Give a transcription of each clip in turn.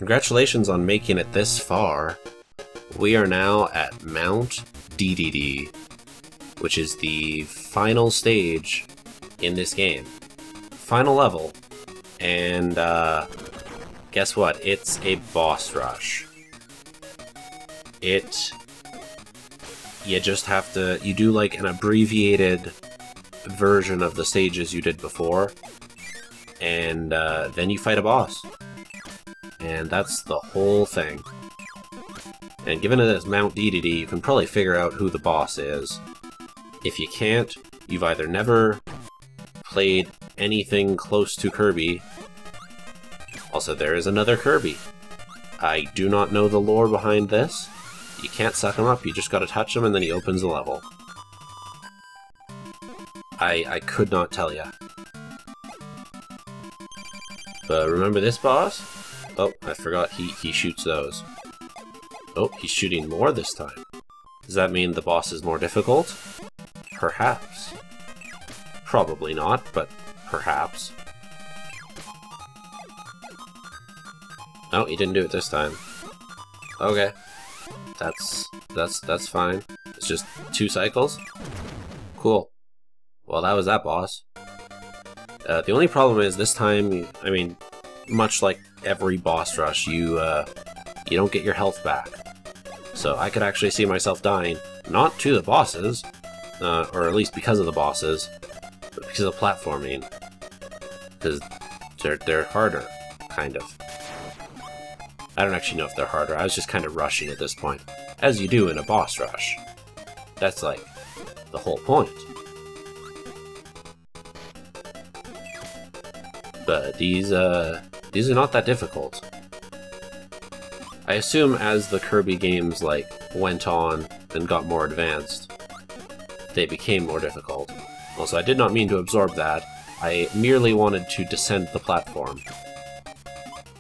Congratulations on making it this far. We are now at Mount DDD, which is the final stage in this game. Final level, and guess what? It's a boss rush. You just have to, you do like an abbreviated version of the stages you did before, and then you fight a boss. And that's the whole thing. And given it as Mount DDD, you can probably figure out who the boss is. If you can't, you've either never played anything close to Kirby. Also, there is another Kirby. I do not know the lore behind this. You can't suck him up, you just gotta touch him and then he opens the level. I could not tell ya. But remember this boss? Oh, I forgot he shoots those. Oh, he's shooting more this time. Does that mean the boss is more difficult? Perhaps. Probably not, but perhaps. Oh, he didn't do it this time. Okay. That's fine. It's just 2 cycles? Cool. Well, that was that boss. The only problem is this time, I mean, much like every boss rush, you don't get your health back. So I could actually see myself dying, not to the bosses, or at least because of the bosses, but because of platforming. Because they're harder, kind of. I don't actually know if they're harder, I was just kind of rushing at this point. As you do in a boss rush. That's like the whole point. But these are not that difficult. I assume as the Kirby games like went on and got more advanced, they became more difficult. Also, I did not mean to absorb that. I merely wanted to descend the platform.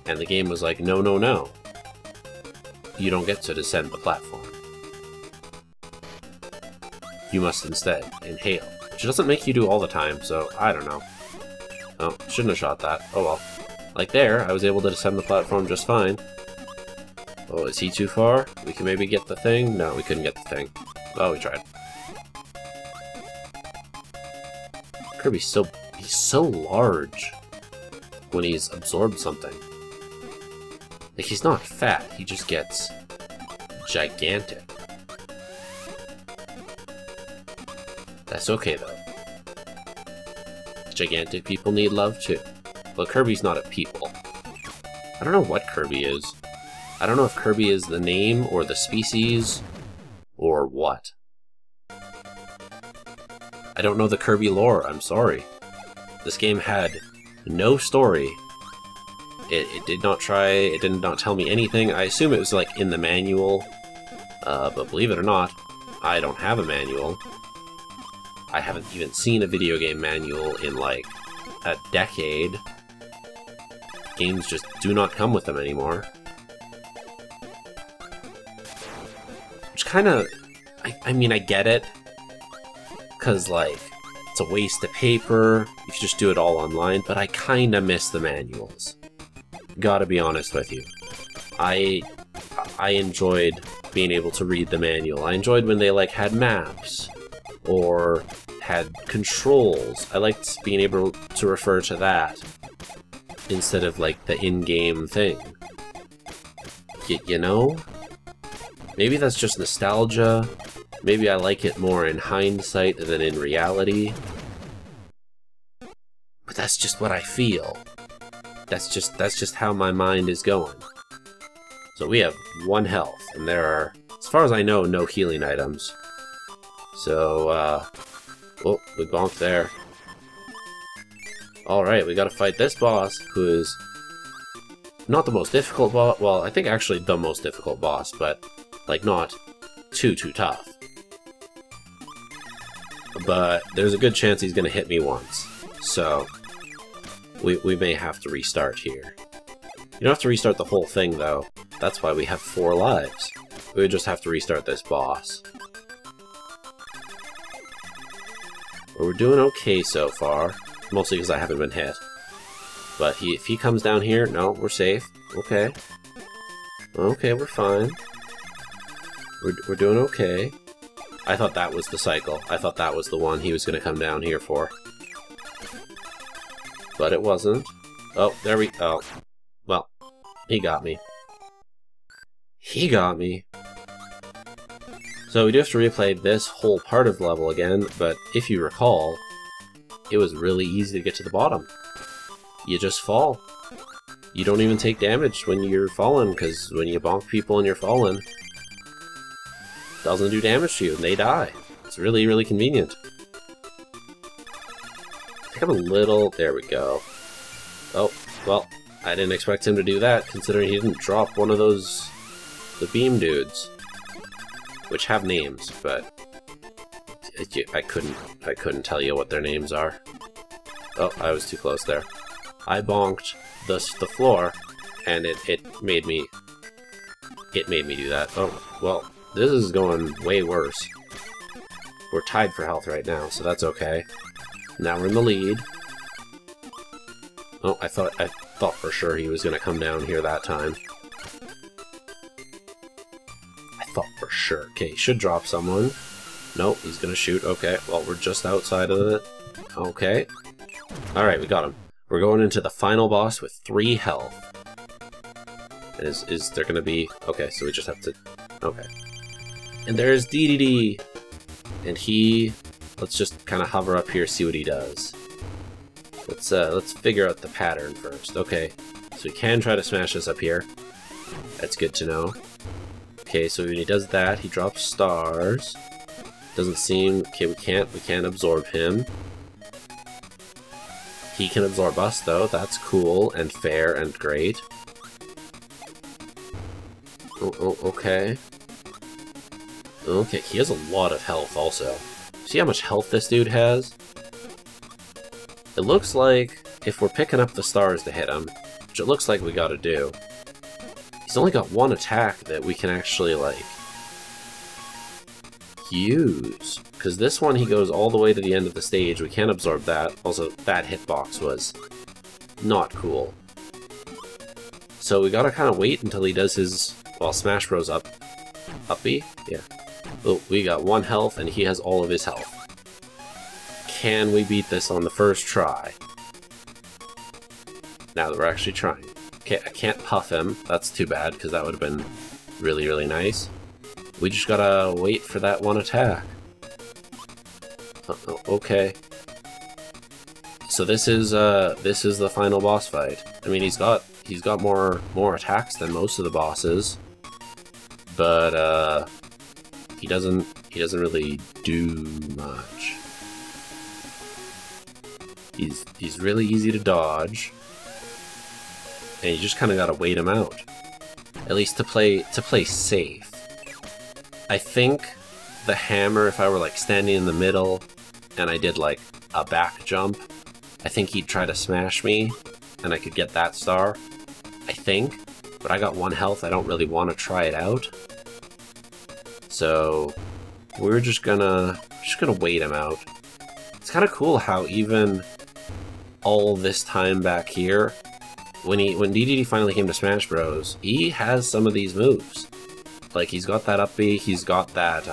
And the game was like, no, no, no. You don't get to descend the platform. You must instead inhale. Which doesn't make you do all the time, so I don't know. Oh, shouldn't have shot that. Oh well. Like there, I was able to descend the platform just fine. Oh, is he too far? We can maybe get the thing? No, we couldn't get the thing. Oh, we tried. Kirby's he's so large when he's absorbed something. Like, he's not fat, he just gets gigantic. That's okay, though. Gigantic people need love, too. Well, Kirby's not a people. I don't know what Kirby is. I don't know if Kirby is the name, or the species, or what. I don't know the Kirby lore, I'm sorry. This game had no story. It did not tell me anything. I assume it was like in the manual, but believe it or not, I don't have a manual. I haven't even seen a video game manual in like a decade. Games just do not come with them anymore. Which kind of, I mean, I get it, because like, it's a waste of paper if you just do it all online, but I kind of miss the manuals. Gotta be honest with you. I enjoyed being able to read the manual. I enjoyed when they like had maps or had controls. I liked being able to refer to that instead of like the in-game thing. You know? Maybe that's just nostalgia. Maybe I like it more in hindsight than in reality. But that's just what I feel. That's just how my mind is going. So we have 1 health, and there are, as far as I know, no healing items. So, oh, we bonked there. Alright, we gotta fight this boss, who is not the most difficult boss, well, I think actually the most difficult boss, but, like, not too tough. But there's a good chance he's gonna hit me once, so we may have to restart here. You don't have to restart the whole thing, though. That's why we have 4 lives. We would just have to restart this boss. But we're doing okay so far, mostly because I haven't been hit. But if he comes down here, no, we're safe. Okay. Okay, we're fine. We're doing okay. I thought that was the cycle. I thought that was the one he was going to come down here for. But it wasn't. Oh, there we... Oh. Well, he got me. He got me. So we do have to replay this whole part of the level again, but if you recall, it was really easy to get to the bottom. You just fall. You don't even take damage when you're falling, because when you bonk people and you're falling, it doesn't do damage to you, and they die. It's really, really convenient. I think I'm a little... There we go. Oh, well, I didn't expect him to do that, considering he didn't drop one of those... the beam dudes. Which have names, but... I couldn't tell you what their names are. Oh, I was too close there. I bonked the floor, and it made me do that. Oh, well, this is going way worse. We're tied for health right now, so that's okay. Now we're in the lead. Oh, I thought for sure he was gonna come down here that time. I thought for sure. Okay, he should drop someone. Nope, he's gonna shoot. Okay, well, we're just outside of it. Okay. Alright, we got him. We're going into the final boss with 3 health. And is there gonna be... Okay, so we just have to... Okay. And there's DDD! And he... Let's just kind of hover up here, see what he does. Let's figure out the pattern first. Okay, so we can try to smash this up here. That's good to know. Okay, so when he does that, he drops stars. Doesn't seem... Okay, we can't absorb him. He can absorb us, though. That's cool and fair and great. Oh, okay. Okay, he has a lot of health, also. See how much health this dude has? It looks like if we're picking up the stars to hit him, which it looks like we gotta do, he's only got 1 attack that we can actually, like, use. Because this one, he goes all the way to the end of the stage. We can't absorb that. Also, that hitbox was not cool. So we gotta kind of wait until he does his, well, Smash Bros. Uppy? Yeah. Oh, we got 1 health, and he has all of his health. Can we beat this on the first try? Now that we're actually trying. Okay, I can't puff him. That's too bad, because that would have been really, really nice. We just gotta wait for that 1 attack. Okay. So this is the final boss fight. I mean, he's got more attacks than most of the bosses, but he doesn't really do much. He's really easy to dodge, and you just kind of gotta wait him out. At least to play safe. I think the hammer, if I were like standing in the middle and I did like a back jump, I think he'd try to smash me and I could get that star. I think, but I got 1 health. I don't really want to try it out. So we're just gonna wait him out. It's kind of cool how even all this time back here, when DDD finally came to Smash Bros, he has some of these moves. Like, he's got that up B, he's got that,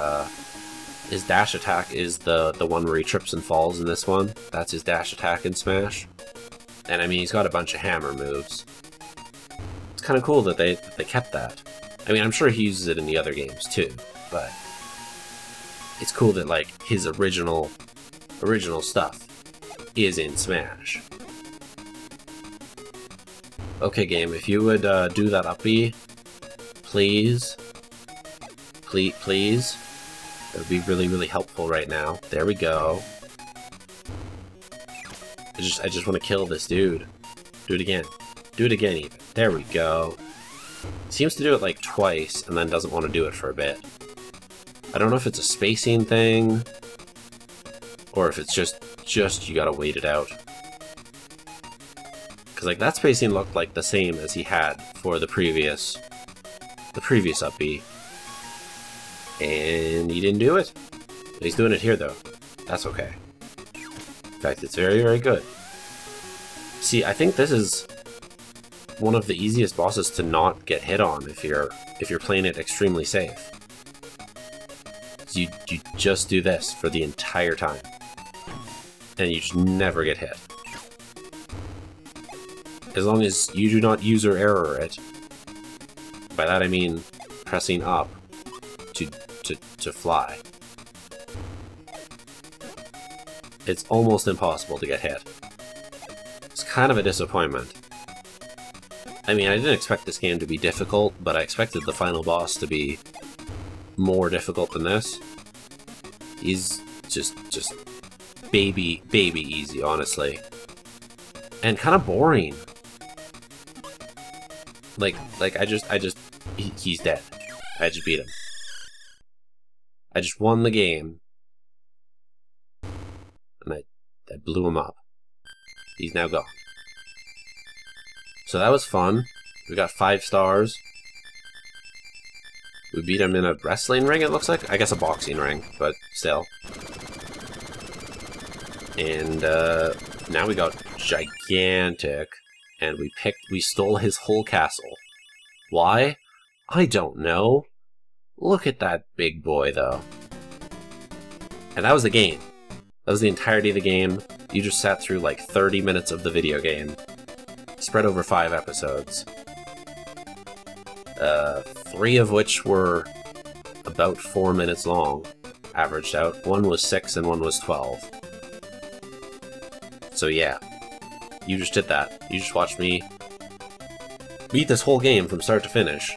his dash attack is the one where he trips and falls in this one. That's his dash attack in Smash. And I mean, he's got a bunch of hammer moves. It's kind of cool that they kept that. I mean, I'm sure he uses it in the other games too, but it's cool that, like, his original stuff is in Smash. Okay, game, if you would do that up B, please. Please. That would be really, really helpful right now. There we go. I just want to kill this dude. Do it again. Do it again, even. There we go. Seems to do it like twice, and then doesn't want to do it for a bit. I don't know if it's a spacing thing, or if it's just you gotta wait it out. Because, like, that spacing looked like the same as he had for the previous up B. And he didn't do it. He's doing it here, though. That's okay. In fact, it's very, very good. See, I think this is one of the easiest bosses to not get hit on if you're playing it extremely safe. You just do this for the entire time, and you just never get hit. As long as you do not user error it. By that I mean pressing up to fly. It's almost impossible to get hit. It's kind of a disappointment. I mean, I didn't expect this game to be difficult, but I expected the final boss to be more difficult than this. He's just baby easy, honestly. And kind of boring. Like he's dead. I just beat him. I just won the game. And I blew him up. He's now gone. So that was fun. We got 5 stars. We beat him in a wrestling ring, it looks like. I guess a boxing ring, but still. And now we got gigantic, and we stole his whole castle. Why? I don't know. Look at that big boy, though. And that was the game. That was the entirety of the game. You just sat through like 30 minutes of the video game, spread over 5 episodes. 3 of which were about 4 minutes long, averaged out. 1 was 6 and 1 was 12. So yeah, you just did that. You just watched me beat this whole game from start to finish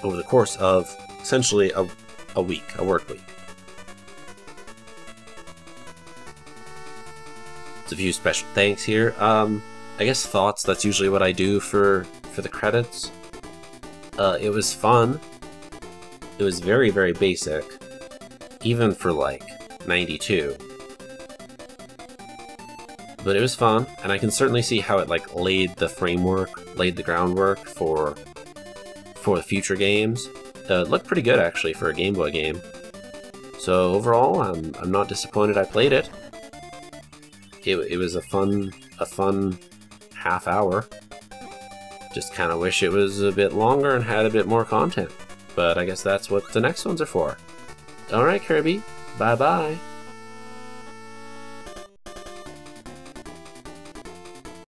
over the course of essentially a week, a work week. There's a few special thanks here. I guess thoughts, that's usually what I do for the credits. It was fun. It was very, very basic, even for like 92. But it was fun, and I can certainly see how it like laid the framework, laid the groundwork for the future games. It looked pretty good actually for a Game Boy game. So overall, I'm not disappointed I played it. It was a fun half hour. Just kind of wish it was a bit longer and had a bit more content. But I guess that's what the next ones are for. Alright, Kirby. Bye-bye.